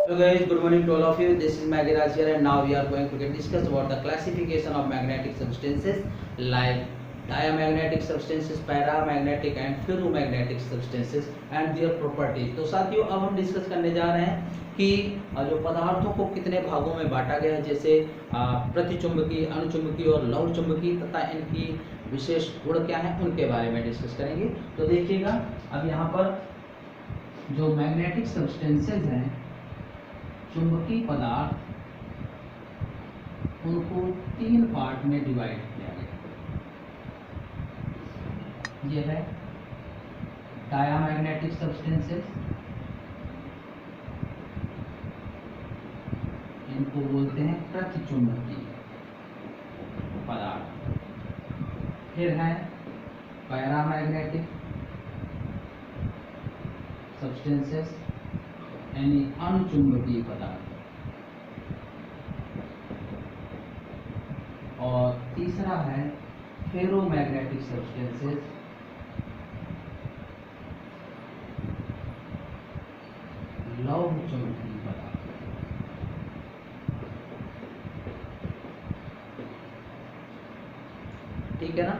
So guys, good morning to all of you. This is Magiraj here, and now we are going to discuss about the classification of magnetic substances like diamagnetic substances, paramagnetic and ferromagnetic substances and their properties. तो साथियों अब हम discuss करने जा रहे हैं कि जो पदार्थों को कितने भागों में बांटा गया है, जैसे प्रतिचुंबकीय, अणुचुंबकीय और लौह चुंबकीय तथा इनकी विशेष गुण क्या है उनके बारे में डिस्कस करेंगे। तो देखिएगा अब यहाँ पर जो मैग्नेटिक सब्सटेंसेज हैं, चुंबकीय पदार्थ, उनको 3 पार्ट में डिवाइड किया गया। ये है डायामैग्नेटिक सब्सटेंसेस, इनको बोलते हैं प्रतिचुंबकीय पदार्थ। फिर है पैरामैग्नेटिक सब्सटेंसेस यानी अणुचुंबकीय पदार्थ, और तीसरा है फेरोमैग्नेटिक सब्सटेंसेस, लौह चुंबकीय पदार्थ। ठीक है ना।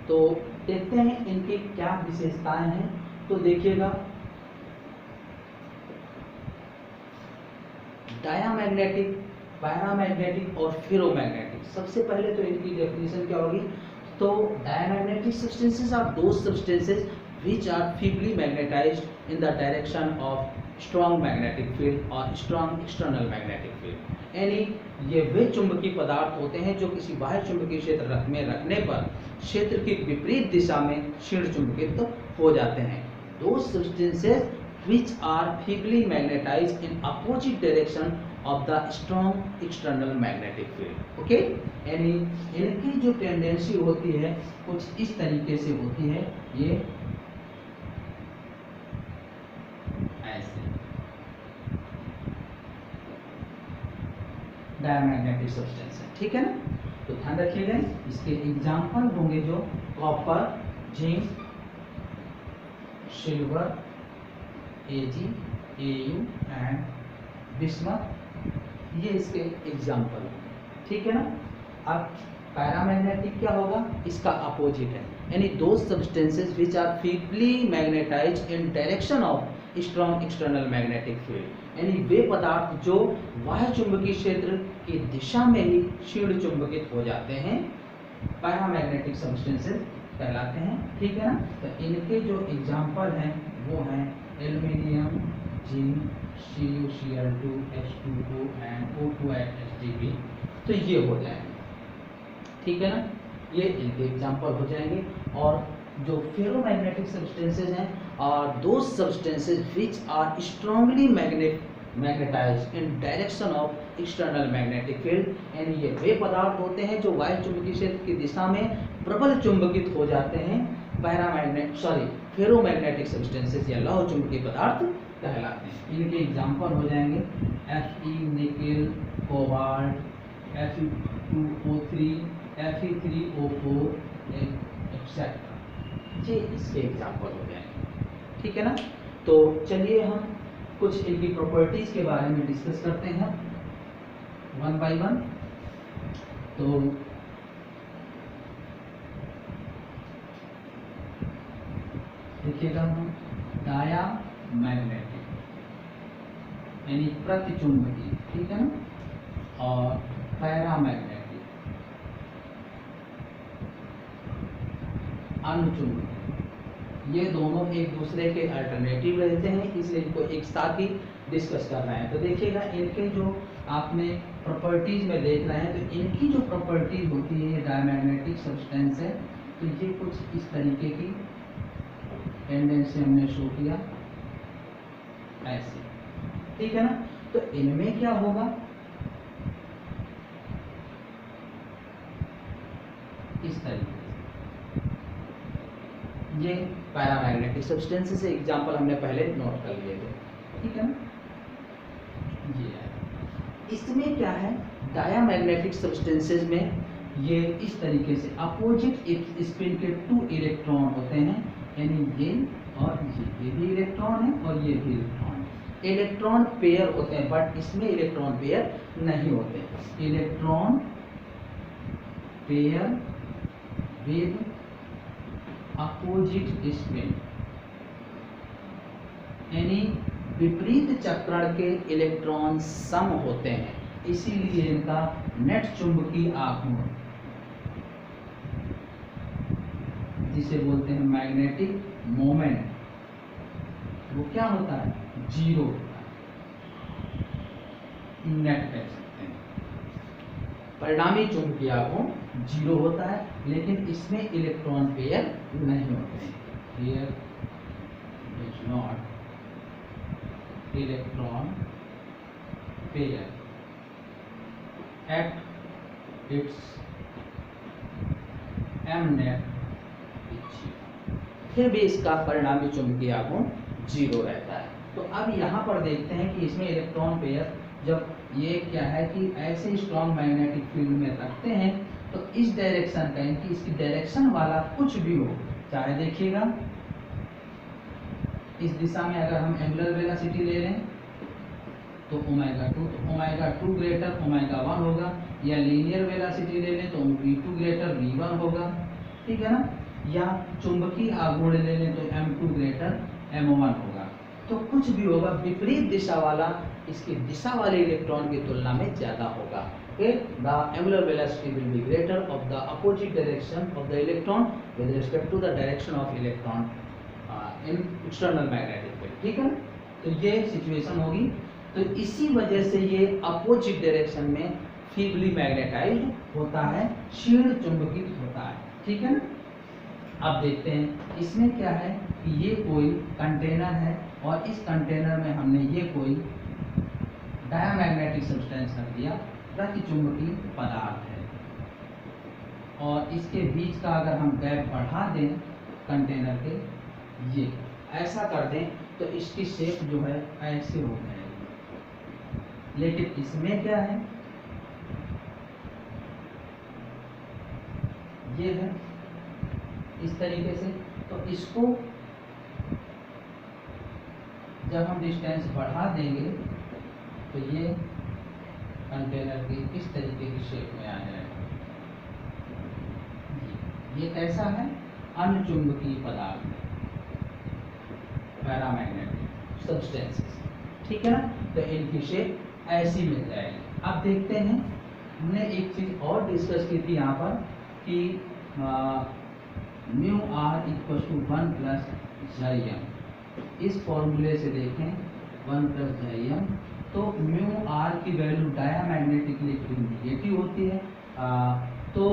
तो देखते हैं इनकी क्या विशेषताएं हैं। तो देखिएगा डायामैग्नेटिक, पैरामैग्नेटिक और फेरोमैग्नेटिक, सबसे पहले तो इनकी डेफिनेशन क्या होगी। तो diamagnetic substances are those substances which are feebly magnetized in the direction of strong magnetic field और strong external magnetic field। यानी ये वे चुंबकीय पदार्थ होते हैं जो किसी बाह्य चुंबकीय क्षेत्र में रखने पर क्षेत्र की विपरीत दिशा में क्षीण चुंबकित हो जाते हैं। Those substances which are feebly magnetized in opposite direction of the strong external magnetic field। Okay, यानी इनकी जो टेंडेंसी होती है कुछ इस तरीके से होती है, ये ऐसे डायमैग्नेटिक सब्सटेंस है। ठीक है ना। तो ध्यान रखिएगा, इसके एग्जाम्पल होंगे जो copper, zinc, silver, Ag, Au and bismuth, ये इसके एग्जाम्पल हैं। ठीक है ना। अब पैरामैग्नेटिक क्या होगा, इसका अपोजिट है, यानी those substances which are feebly magnetised in direction of strong external magnetic field, यानी वे पदार्थ जो बाह्य चुंबकीय क्षेत्र की दिशा में ही क्षीण चुंबकित हो जाते हैं, पैरामैग्नेटिक सब्सटेंसेस कहलाते हैं। ठीक है ना। तो इनके जो एग्जाम्पल हैं वो हैं aluminium, zinc, CuCl2, H2O and O2HDP। तो ये हो जाएंगे। ठीक है ना, ये इनके एग्जाम्पल हो जाएंगे। और जो फेरोमैग्नेटिक सब्सटेंसेस हैं और दो substances which are strongly magnetised in direction of external magnetic field, यानी ये वे पदार्थ होते हैं जो वायु चुंबकीय क्षेत्र की दिशा में प्रबल चुंबकित हो जाते हैं, फेरोमैग्नेटिक सब्सटेंसेस या लौह चुंबकीय पदार्थ कहलाते हैं। इनके एग्जाम्पल हो जाएंगे Fe nickel, cobalt, Fe2O3, Fe3O4 etcetera, ये इसके एग्जाम्पल हो जाएंगे। ठीक है ना। तो चलिए हम कुछ इनकी प्रॉपर्टीज के बारे में डिस्कस करते हैं वन बाय वन। तो देखिएगा हम डायामैग्नेटिक यानी प्रतिचुंबकीय, ठीक है ना, और पैरामैग्नेटिक अणुचुंबकीय, ये दोनों एक दूसरे के अल्टरनेटिव रहते हैं, इसलिए इनको एक साथ ही डिस्कस कर रहे हैं। तो देखिएगा इनके जो आपने प्रॉपर्टीज में देख रहे हैं, तो इनकी जो प्रॉपर्टीज होती है, डायमैग्नेटिक सब्सटेंस है, तो ये कुछ इस तरीके की टेंडेंसी हमने शो किया ऐसे। ठीक है ना। तो इनमें क्या होगा, इस तरीके से, ये पैरामैग्नेटिक सब्सटेंसेस से एग्जांपल हमने पहले नोट कर लिए थे। ठीक है ना। ये इसमें क्या है, डायामैग्नेटिक सब्सटेंसेस में ये इस तरीके से अपोजिट स्पिन के 2 इलेक्ट्रॉन होते हैं, यानी ये और ये भी इलेक्ट्रॉन है और ये भी इलेक्ट्रॉन है। इलेक्ट्रॉन पेयर होते हैं, बट इसमें इलेक्ट्रॉन पेयर नहीं होते। Electron pair with opposite spin, यानी विपरीत चक्रण के इलेक्ट्रॉन सम होते हैं, इसीलिए इनका नेट चुंबकीय आघूर्ण, जिसे बोलते हैं मैग्नेटिक मोमेंट, वो क्या होता है, जीरो होता है, नेट कह सकते हैं। परिणामी चुंबकीय आघूर्ण जीरो होता है, लेकिन इसमें इलेक्ट्रॉन पेयर नहीं होते हैं। Pair is not electron pair at its M net, फिर भी इसका परिणामी चुंबकीय आघूर्ण जीरो रहता है। तो अब यहाँ पर देखते हैं कि इसमें इलेक्ट्रॉन पेयर जब ये क्या है कि ऐसे स्ट्रॉन्ग मैग्नेटिक फील्ड में रखते हैं तो इस डायरेक्शन का, इनकी इसकी डायरेक्शन वाला कुछ भी हो, चाहे देखिएगा इस दिशा में अगर हम एंगुलर वेलोसिटी ले लें तो ओमेगा 2, तो ओमेगा 2 ग्रेटर ओमेगा 1 होगा, या लीनियर वेलोसिटी ले लें तो v2 ग्रेटर v1 होगा, ठीक है ना, या चुंबकीय आघूर्ण ले लें तो m2 ग्रेटर m1 होगा। तो कुछ भी होगा, विपरीत दिशा वाला इसकी दिशा वाले इलेक्ट्रॉन की तुलना में ज्यादा होगा। The angular velocity will be greater of the opposite direction of the electron with respect to the direction of electron in external magnetic field, ठीक है। तो ये सिचुएशन होगी। तो इसी वजह से ये अपोजिट डायरेक्शन में फीबली मैग्नेटाइज्ड होता है, क्षीण चुंबकित होता है, ठीक है ना। अब देखते हैं इसमें क्या है कि ये कोई कंटेनर है और इस कंटेनर में हमने ये कोई डायामैग्नेटिक सब्सटेंस रख दिया, प्रतिचुंबकीय पदार्थ है, और इसके बीच का अगर हम गैप बढ़ा दें कंटेनर के, ये ऐसा कर दें तो इसकी शेप जो है ऐसे हो जाएगी। लेकिन इसमें क्या है, ये है इस तरीके से, तो इसको जब हम डिस्टेंस बढ़ा देंगे तो ये कंटेनर की इस तरीके की शेप में आ जाएगा। ये कैसा है, अनचुंबकीय पदार्थ, पैरामैग्नेटिक सब्सटेंसेस, ठीक है ना। तो इनकी शेप ऐसी मिल जाएगी। अब देखते हैं, हमने एक चीज और डिस्कस की थी यहाँ पर कि mu R equal to 1 plus जाइम, इस फॉर्मूले से देखें 1 प्लस जाइम, तो म्यू आर की वैल्यू डायामैग्नेटिकली नेगेटिव होती है। तो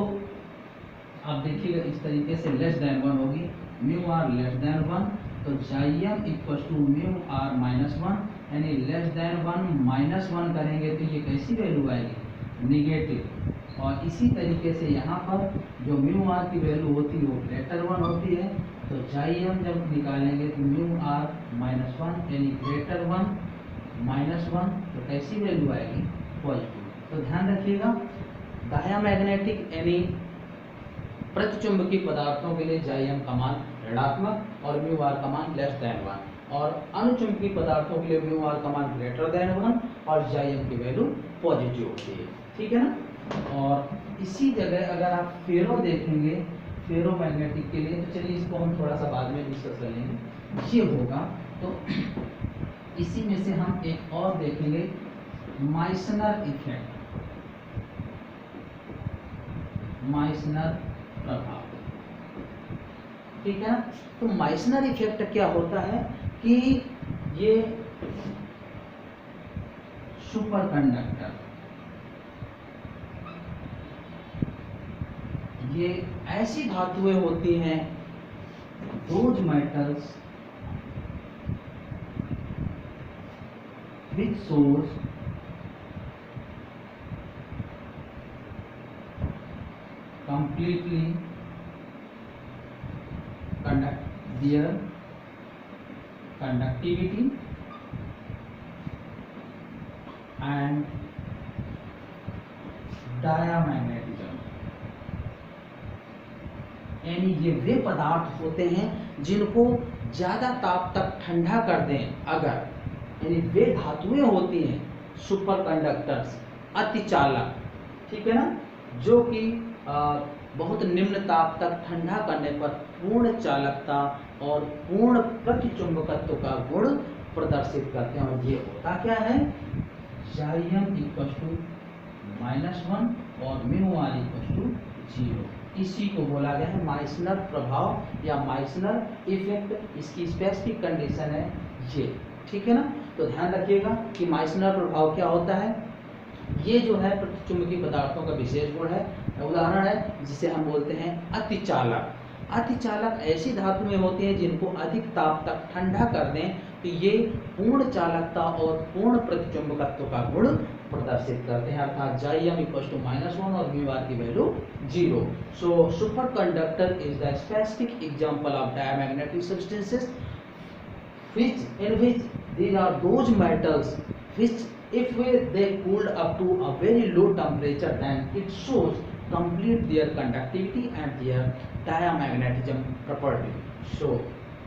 आप देखिएगा इस तरीके से लेस देन 1 होगी, म्यू आर लेस देन 1, तो जाइम equal to mu R minus 1, यानी लेस देन 1 माइनस 1 करेंगे तो ये कैसी वैल्यू आएगी, निगेटिव। और इसी तरीके से यहाँ पर जो म्यू आर की वैल्यू होती है वो ग्रेटर 1 होती है, तो जाइम जब निकालेंगे तो म्यू आर माइनस 1 यानी ग्रेटर 1 माइनस 1, तो कैसी वैल्यू आएगी, पॉजिटिव। तो ध्यान रखिएगा, डायामैग्नेटिक यानी प्रतिचुंबकीय पदार्थों के लिए जाइम का मान ऋणात्मक और म्यू आर का मान लेस देन 1, और अनुचुंबकीय पदार्थों के लिए म्यू आर का मान ग्रेटर देन 1 और जाइम की वैल्यू पॉजिटिव होती है, ठीक है ना। और इसी जगह अगर आप फेरो देखेंगे, फेरो मैग्नेटिक के लिए, तो चलिए इसको हम थोड़ा सा बाद में डिस्कस कर लेंगे, ये होगा। तो इसी में से हम एक और देखेंगे, माइसनर इफेक्ट, माइसनर प्रभाव, ठीक है ना। तो माइसनर इफेक्ट क्या होता है कि ये सुपरकंडक्टर, ये ऐसी धातुएं होती हैं, those metals which shows completely their conductivity and diamagnetism, यानी ये वे पदार्थ होते हैं जिनको ज़्यादा ताप तक ठंडा कर दें अगर, यानी वे धातुएं होती हैं सुपर कंडक्टर्स, अतिचालक, ठीक है ना, जो कि बहुत निम्न ताप तक ठंडा करने पर पूर्ण चालकता और पूर्ण प्रतिचुंबकत्व का गुण प्रदर्शित करते हैं। और ये होता क्या है, m -1 और μr = 0। इसी को बोला गया है माइसनर प्रभाव या माइसनर इफेक्ट। इसकी स्पेसिफिक कंडीशन है ये, ठीक है ना। तो ध्यान रखिएगा कि माइसनर प्रभाव क्या होता है। ये जो है प्रतिचुंबकीय पदार्थों का विशेष गुण है, उदाहरण है जिसे हम बोलते हैं अतिचालक। अतिचालक ऐसी धातुएं होती हैं जिनको अधिक ताप तक ठंडा कर दें तो ये पूर्ण चालकता और पूर्ण प्रतिचुंबकत्व का गुण प्रदर्शित करते हैं, अर्थात m = -1 और μr की value 0। So super conductor is the specific example of diamagnetic substances in which these are those metals which if they cooled up to a very low temperature then it shows complete their conductivity and their diamagnetism property. So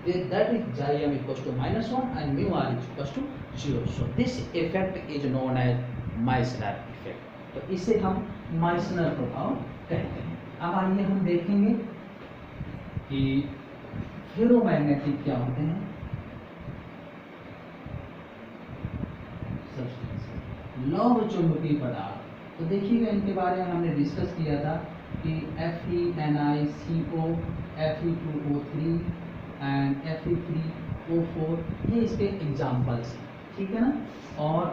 that is m = -1 and μr = 0. So this effect is known as Meissner effect. तो इसे हम माइसनर प्रभाव कहते हैं। अब आइए हम देखेंगे कि फेरोमैग्नेटिक क्या होते हैं। लौह चुंबकीय पदार्थ, तो देखिएगा इनके बारे में हमने डिस्कस किया था कि FeNiCO, Fe2O3 एंड Fe3O4 ये इसके एग्जाम्पल्स हैं, ठीक है ना। और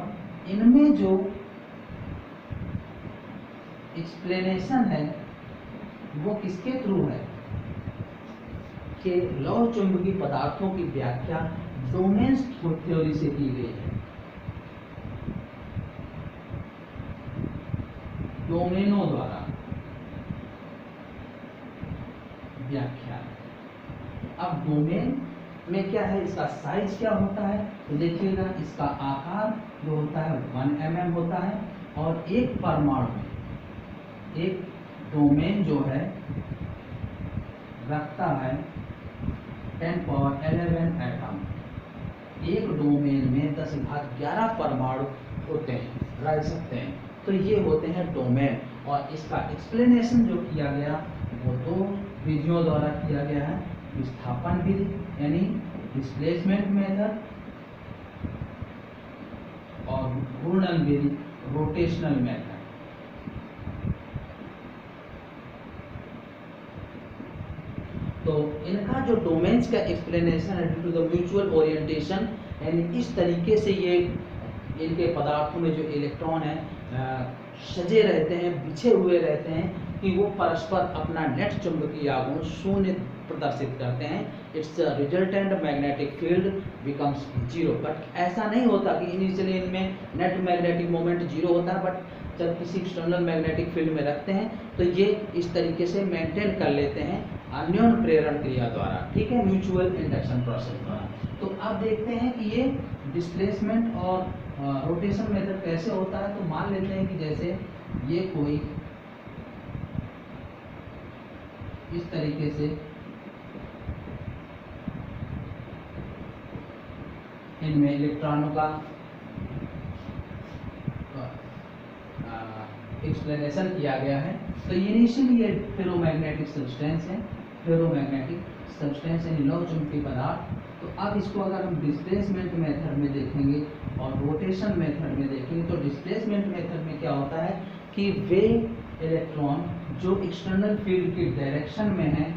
इनमें जो एक्सप्लेनेशन है वो किसके थ्रू है कि लौह चुंबकीय पदार्थों की व्याख्या डोमेन्स थ्योरी से की गई है। डोमेनों द्वारा व्याख्या। अब डोमेन में क्या है, इसका साइज क्या होता है, तो देखिएगा इसका आकार जो होता है 1 mm होता है और एक परमाणु में एक डोमेन जो है रखता है 10⁻11 एटम। एक डोमेन में 10⁻11 परमाणु होते हैं, रह सकते हैं, तो ये होते हैं डोमेन। और इसका एक्सप्लेनेशन जो किया गया वो 2 विधियों द्वारा किया गया है, विस्थापन विधि यानी डिस्प्लेसमेंट मेथड और घूर्णन विधि रोटेशनल मेथड। तो इनका जो डोमेन्स का एक्सप्लेनेशन है due to the mutual orientation, यानी इस तरीके से ये इनके पदार्थों में जो इलेक्ट्रॉन है सजे रहते हैं, बिछे हुए रहते हैं कि वो परस्पर अपना नेट चुंबकीय आघूर्ण शून्य प्रदर्शित करते हैं। It's resultant magnetic field becomes 0। But ऐसा नहीं होता कि इनिशियली इनमें नेट मैग्नेटिक मोमेंट 0 होता है, बट जब किसी एक्सटर्नल मैग्नेटिक फील्ड में रखते हैं तो ये इस तरीके से मेंटेन कर लेते हैं अन्योन प्रेरण क्रिया द्वारा, ठीक है, म्यूचुअल इंडक्शन प्रोसेस द्वारा। तो अब देखते हैं कि ये डिस्प्लेसमेंट और रोटेशन मेथड कैसे होता है। तो मान लेते हैं कि जैसे ये कोई इस तरीके से इनमें इलेक्ट्रॉनों का एक्सप्लेनेशन किया गया है। तो इनिशियली ये फेरोमैग्नेटिक सब्सटेंस है, फेरोमैग्नेटिक सब्सटेंस यानी लौह चुंबकीय पदार्थ। तो अब इसको अगर हम डिस्प्लेसमेंट मेथड में देखेंगे और रोटेशन मेथड में देखेंगे, तो डिस्प्लेसमेंट मेथड में क्या होता है कि वे इलेक्ट्रॉन जो एक्सटर्नल फील्ड की डायरेक्शन में है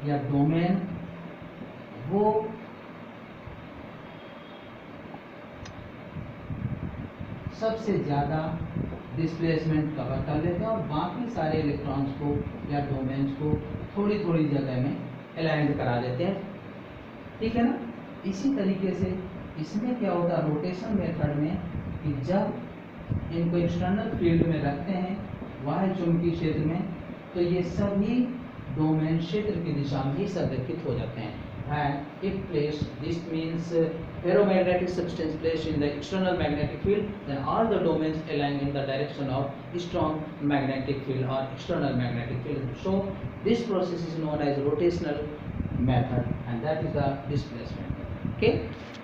या डोमेन, वो सबसे ज़्यादा डिस्प्लेसमेंट कवर कर लेते हैं और बाकी सारे इलेक्ट्रॉन्स को या डोमेन्स को थोड़ी थोड़ी जगह में अलाइन करा देते हैं, ठीक है ना। इसी तरीके से इसमें क्या होता है रोटेशन मेथड में कि जब इनको एक्सटर्नल फील्ड में रखते हैं बाह्य चुंबकीय क्षेत्र में, तो ये सभी डोमेन क्षेत्र की दिशा में ही संरेखित हो जाते हैं। And if placed, this means ferromagnetic substance placed in the external magnetic field, then all the domains align in the direction of strong magnetic field or external magnetic field. So this process is known as rotational method, and that is the displacement. Okay.